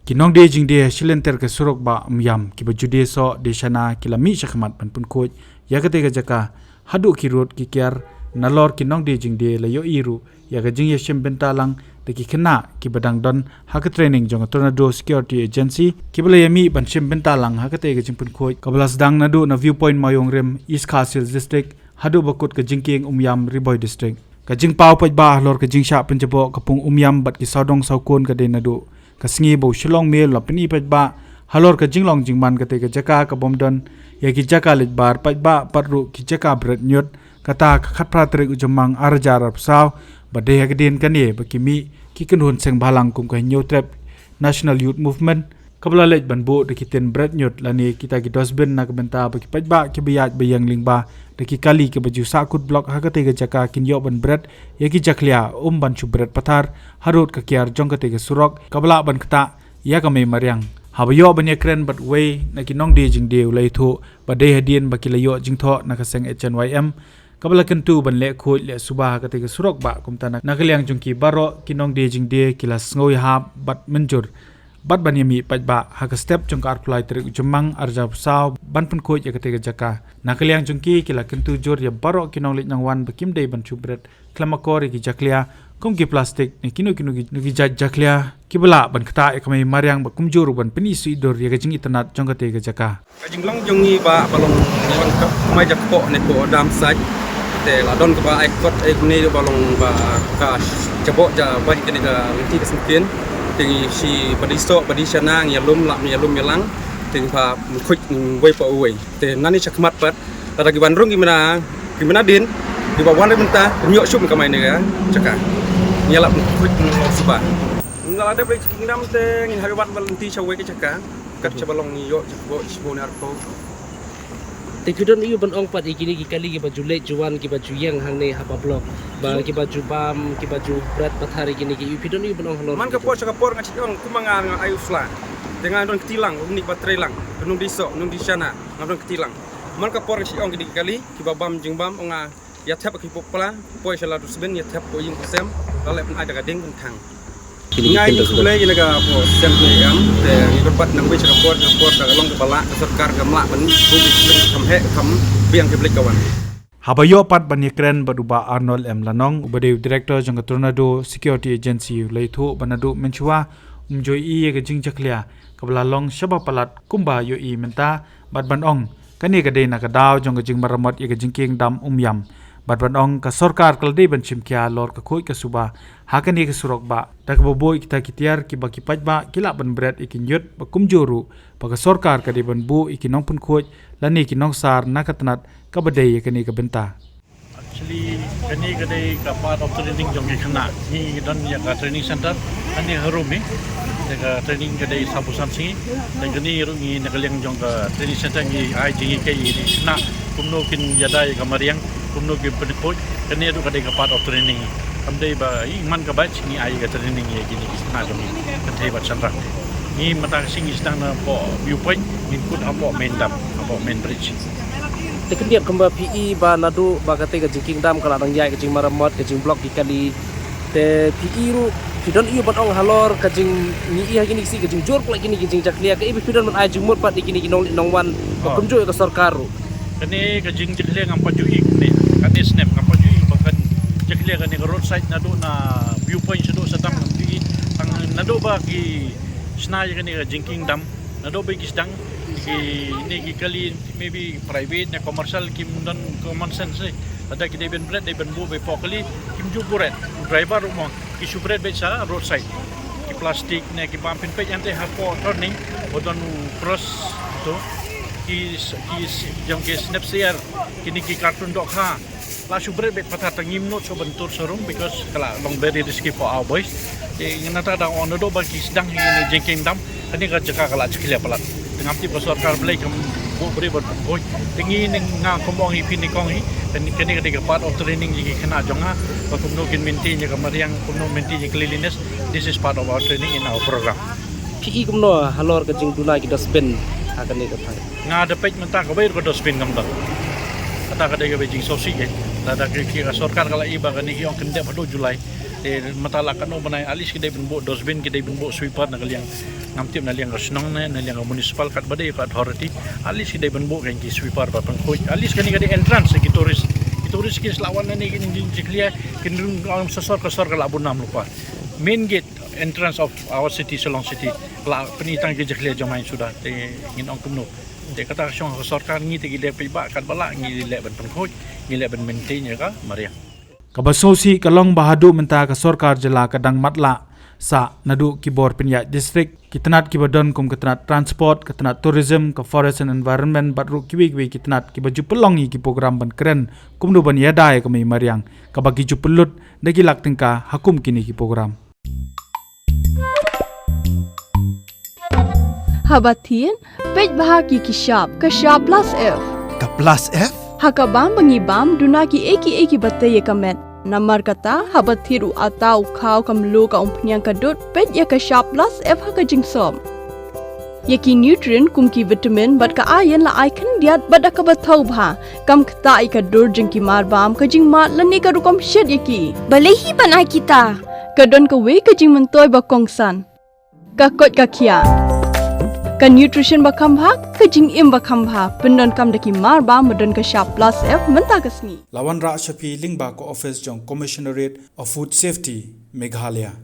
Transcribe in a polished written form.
kinong de jing de silenter ke surok ba myam ki bajude so de shana kilami shakmat ban pun khoj yakate ga jaka hadu ki road ki kyar nalor kinong de jing de layo iru yaga jing yeshim bentalang de ki khna ki badang don hak training jong tornado security agency ki bala yami ban shim bentalang hakate ga jing pun khoj kablas dang nadu na viewpoint mayong rem east khasil district hadu bakut ka jingking umyam riboy district ka jing pau paj ba lor ka jing sha penjabo kapung umyam bat ki saudong saukon ka de nadu kasngi bo shilong mel lapni paj ba halor ka jinglong jingman ka te ka jaka ka bomdon ya ki jaka lit bar paj ba parru ki jaka bret nyot kata khat pratre ujamang arjar saw bade ya gedin kanie bakimi ki kenhun seng balang kum ka new trap national youth movement kabla lej banbo de kiten bret nyot lani kita ki dosben na ka benta baki paj ba ki biat bayang lingba de ki kali ke baju sakut blok ha ka te ka jaka kin yo ban bret ya ki jaklia ban chu bret pathar harut ka kyar jong ka te ka surok kabla ban kata ya ka me maryang habayo ban kren bat way na ki nong de jing de ulai tho bade hadien baki layo jing tho na ka seng HNYM kabla kentu ban le khoi le subah ka te ka surok ba kum ta na kaliang jong ki baro ki nong de jing de kilas ngoi ha bat menjur bat ban yami paj ba ha ka step jong ka apply tri jumang arjab saw ban pun khoi ya ka te ka jaka na kaliang jong ki kila kentu jor ya baro ki nong le nang wan bakim de ban chu bret klamakor ki jaklia kum ki plastic ni kinu ki jaklia kibala ban kata e kamai maryang ba kumjur ban peni suidor ya gajing itanat jong ka te ka jaka kajing long jong ni ba balong ban ka mai jak po ne po dam sai te la don ka ba ai kot ai ni balong ba ka jabo ja ba ki ni ka ti ka sempien tingi si badisto badisana yalum yalang ting pa khoj wei pa wei te nani chakmat pat tada ki bandrung gimana din di ba wan benta nyok sum ka mai ne ga chaka nyala khoj suba ngala de break kingdom te ngin habat balenti chawe ke chaka kat chabalong yo chabo chibona arko te kudon yu ban ong pat ikini ki kali ki baju le juan ki baju yang hang ne haba blok ba ki baju bam ki baju berat pathari kini ki kudon yu ban ong halor man ka po chaka por ngachi ong kumanga ayu fla dengan don ketilang unik baterai lang nung diso nung disana ngadon ketilang man ka por ngachi ong ki kali ki babam jing bam onga ya tap ki popla po shala dus ben ya tap ko ying kusem lale pen ada gading tang ngai ni kule ina ga po sem ni gam te ni korpat nang wis ka por ka long ka bala ka sarkar ka mla ban bubi kam he kam biang ke blik kawan habayo pat ban kren baduba Arnold M Lanong ubade director jong tornado security agency leitho banadu menchua umjoi e ga jing jaklia kabla long shaba palat kumba yo i menta bat ban ong kani ga de na ka daw jong ga jing maramot e ga jing king dam yam bat ban ong ka sarkar kal de ban chimkya lor ka khoi ka suba hakani ka surok ba tak boboy kita kitiar ki baki paj ba kila ban bret ikin yot ba kumjoru ba ka sarkar ka de ban bu ikinong pun khoi lani kinong sar nakatnat ka badai kani ka benta actually kani kadai ka part of training jong khana ni don ya ka training center ani harumi ka training kadai sabusan singi dan kani rungi nakaliang jong ka training center ni ai jingi kai ni na kumno kin yadai ka mariang kumno ki pencoach kani adu kadai ka part of training amdai ba iman ka batch ni ai ka training ye gini isna jong kan thai bat sanra ni mata singi sedang na po viewpoint ni kut apo main dam apo main bridge te kendiap kamba PE ba nadu ba kate ka jing dam kala dang yai ka jing maramot ka jing blok ki kali te PE ru kudon yu ban ong halor ka jing ni i hagini si ka jing jor pula kini ki jing jaklia ka ibi kudon ban ai jing mut pat ikini ki nong wan ka kumjo ka sarkar ru kani ka jing jaklia ngam paju ik ni kani snap ngam paju ik bakan jaklia kani ka roadside nadu na viewpoint sedo satang PE ang nadu ba ki snai kani ka jing dam nadu ba ki sedang ni ki kali maybe private na commercial kim don common sense ada ki deben bread deben bu be fokali kim ju buret driver mo ki subret be sa roadside ki plastic ne ki pampin pe ante ha po turning odon cross to ki jong ke snap share kini ki cartoon dok ha la subret be patah tangim no so bentur sorong because kala long very risky for our boys nata da on do ba ki sedang ni jengking dam kani ka jaka kala ciklia palat dengan ti sarkar blai kam bo beri ber boy tingi ning nga kombong hi pin kong hi kani ka part of training ji kena jonga ba kumno kin minti nya kamariang kumno minti ji cleanliness this is part of our training in our program PE kumno halor ka jing dunai ki dosben hakani ka thai nga de pej menta ka ber ko dosbin kam ta ata ka de ka beijing sosi ke tada ki sarkar kala iba kani hi on kende padu julai matala kan banay alis kita benbo dosbin kita benbo sweeper na kaliang ngamtip na liang kasnong na liang municipal kat badai ka authority alis kita benbo kan ki sweeper pa pangkoi alis kani kadi entrance ki turis kis lawan na ni kin jiklia kin ang sasor ka labun nam lupa main gate entrance of our city Selong City la penitang ke jiklia jamain sudah te ngin ong kumno te kata syong sarkar ngi te gile piba kat bala ngi le ban pangkoi ngi le ban maintain ka maria Kabasosi kalong bahadu menta ka sorkar jela kadang matla sa nadu kibor pinyak district kitnat kibadon kum kitnat transport kitnat tourism ka forest and environment batru kiwi kitnat kibaju pelongi ki program ban keren kum du ban yadai kami mariang kabagi ju pelut dagi lak tingka hakum kini ki program Habatin pej bahagi kishap plus F Ka plus F? Hakabam bangibam dunaki eki batay kamet. Namar kata habat thiru atau kau kamlu ka umpnyang kadut pet ya ka sharp plus F haka jingsom. Yaki nutrient kumki vitamin bat ka iron la icon diat bat ka bathau bha kam kata ika dur jingki marbam ka jing mat lani ka rukom shed yaki. Balehi banai kita. Kadon ka we ka jing mentoy ba kongsan. Ka kot ka kia. Ka nutrition ba khambha ka jing im ba khambha pendon kam daki marba medon ka sharp plus F menta kasni Lawan Ra Shafi lingba ko office jong commissionerate of food safety Meghalaya